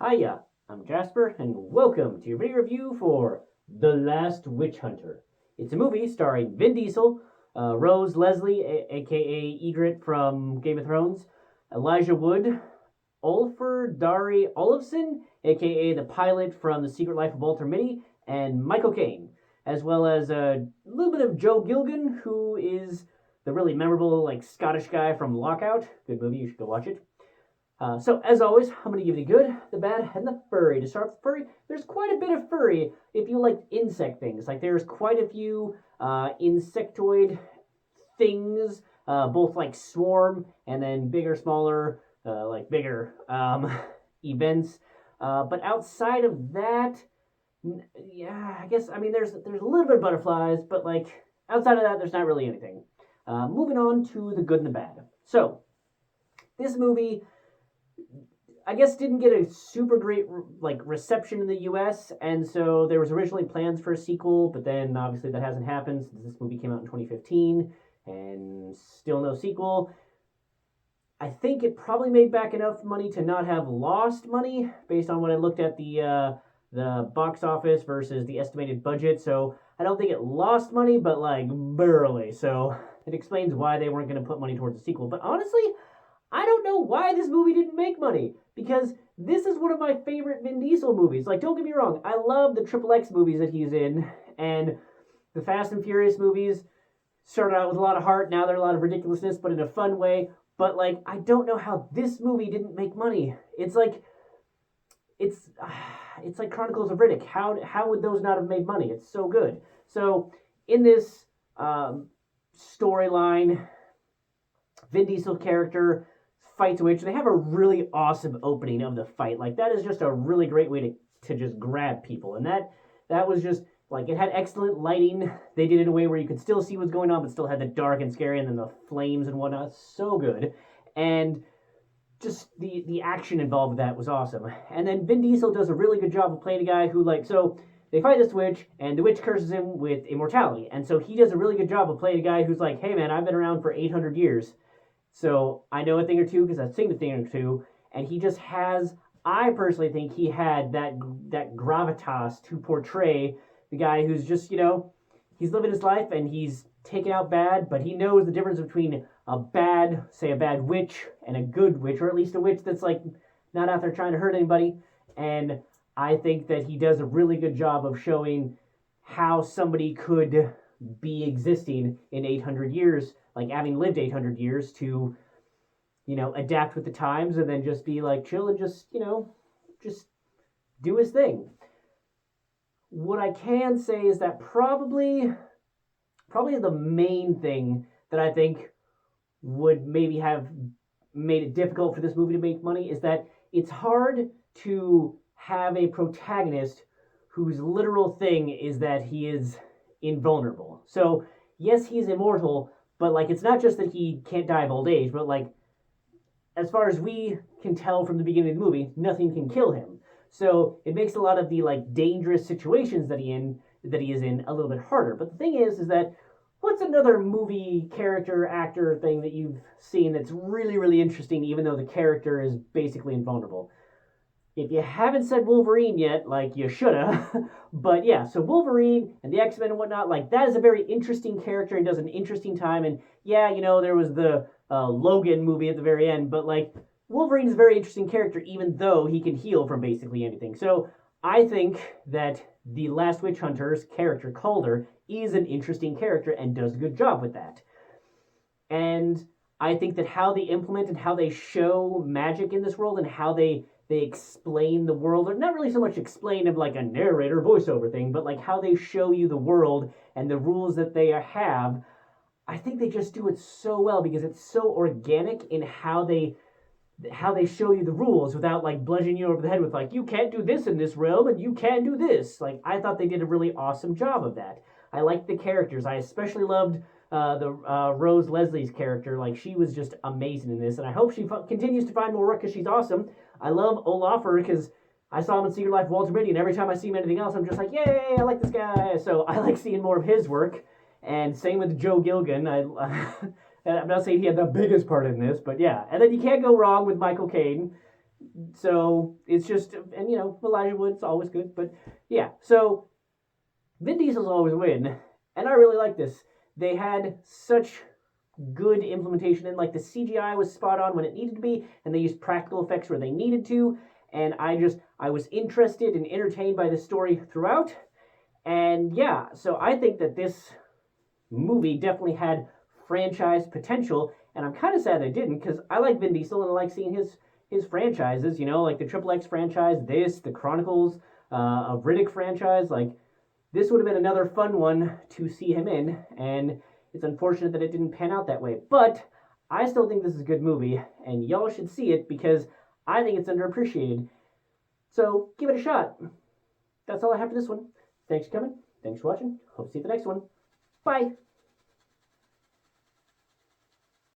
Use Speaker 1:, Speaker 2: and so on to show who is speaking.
Speaker 1: Hiya, I'm Jasper, and welcome to your video review for The Last Witch Hunter. It's a movie starring Vin Diesel, Rose Leslie, aka Ygritte from Game of Thrones, Elijah Wood, Olafur Dari Olafsson, aka the pilot from The Secret Life of Walter Mitty, and Michael Caine, as well as a little bit of Joe Gilgun, who is the really memorable Scottish guy from Lockout. Good movie, you should go watch it. So, as always, I'm going to give you the good, the bad, and the furry. To start with furry, there's quite a bit of furry if you like insect things. Like, there's quite a few insectoid things, both like swarm and then bigger, smaller, bigger events. But outside of that, yeah, I guess, there's a little bit of butterflies, but like, outside of that, there's not really anything. Moving on to the good and the bad. So, this movie I guess didn't get a super great reception in the U.S. and so there was originally plans for a sequel, but then obviously that hasn't happened since this movie came out in 2015, and still no sequel. I think it probably made back enough money to not have lost money based on when I looked at the box office versus the estimated budget. So I don't think it lost money, but like barely. So it explains why they weren't going to put money towards a sequel. But honestly, I don't know why this movie didn't make money, because this is one of my favorite Vin Diesel movies. Like, don't get me wrong, I love the Triple X movies that he's in, and the Fast and Furious movies started out with a lot of heart, now they're a lot of ridiculousness, but in a fun way. But like, I don't know how this movie didn't make money. It's it's like Chronicles of Riddick. How would those not have made money? It's so good. So in this storyline, Vin Diesel character fights a witch. They have a really awesome opening of the fight. Like, that is just a really great way to just grab people. And that was just like, it had excellent lighting. They did it in a way where you could still see what's going on, but still had the dark and scary, and then the flames and whatnot. So good. And just the action involved with that was awesome. And then Vin Diesel does a really good job of playing a guy who, like, so they fight this witch, and the witch curses him with immortality. And so he does a really good job of playing a guy who's like, hey man, I've been around for 800 years. So I know a thing or two because I've seen a thing or two, and he just has. I personally think he had that gravitas to portray the guy who's just, he's living his life and he's taken out bad, but he knows the difference between a bad witch and a good witch, or at least a witch that's like not out there trying to hurt anybody. And I think that he does a really good job of showing how somebody could be existing in 800 years, like having lived 800 years to, adapt with the times and then just be like chill and just do his thing. What I can say is that probably the main thing that I think would maybe have made it difficult for this movie to make money is that it's hard to have a protagonist whose literal thing is that he is invulnerable. So, yes, he's immortal, but like, it's not just that he can't die of old age, but like, as far as we can tell from the beginning of the movie, nothing can kill him. So it makes a lot of the like dangerous situations that he is in a little bit harder. But the thing is that what's another movie character actor thing that you've seen that's really, really interesting, even though the character is basically invulnerable? If you haven't said Wolverine yet, like, you shoulda. But yeah, so Wolverine and the X-Men and whatnot, like, that is a very interesting character and does an interesting time. And yeah, there was the Logan movie at the very end, but like, Wolverine is a very interesting character, even though he can heal from basically anything. So I think that the Last Witch Hunter's character, Calder, is an interesting character and does a good job with that. And I think that how they implement and how they show magic in this world and how they explain the world, or not really so much explain of like a narrator voiceover thing, but like how they show you the world and the rules that they have. I think they just do it so well because it's so organic in how they show you the rules without like bludgeoning you over the head with like, you can't do this in this realm and you can do this. Like, I thought they did a really awesome job of that. I liked the characters. I especially loved the Rose Leslie's character. Like, she was just amazing in this, and I hope she continues to find more work because she's awesome. I love Olafur because I saw him in Secret Life of Walter Mitty, and every time I see him in anything else, I'm just like, yay, I like this guy. So I like seeing more of his work. And same with Joe Gilgun. I'm not saying he had the biggest part in this, but yeah. And then you can't go wrong with Michael Caine. So it's just, and Elijah Wood's always good, but yeah. So Vin Diesel's always win, and I really like this. They had such good implementation, and like the CGI was spot on when it needed to be, and they used practical effects where they needed to, and I was interested and entertained by the story throughout. And yeah, so I think that this movie definitely had franchise potential, and I'm kind of sad they didn't because I like Vin Diesel and I like seeing his franchises. Like the Triple X franchise, the Chronicles of Riddick franchise. Like this would have been another fun one to see him in, and it's unfortunate that it didn't pan out that way. But I still think this is a good movie, and y'all should see it because I think it's underappreciated. So give it a shot. That's all I have for this one. Thanks for coming. Thanks for watching. Hope to see you the next one. Bye.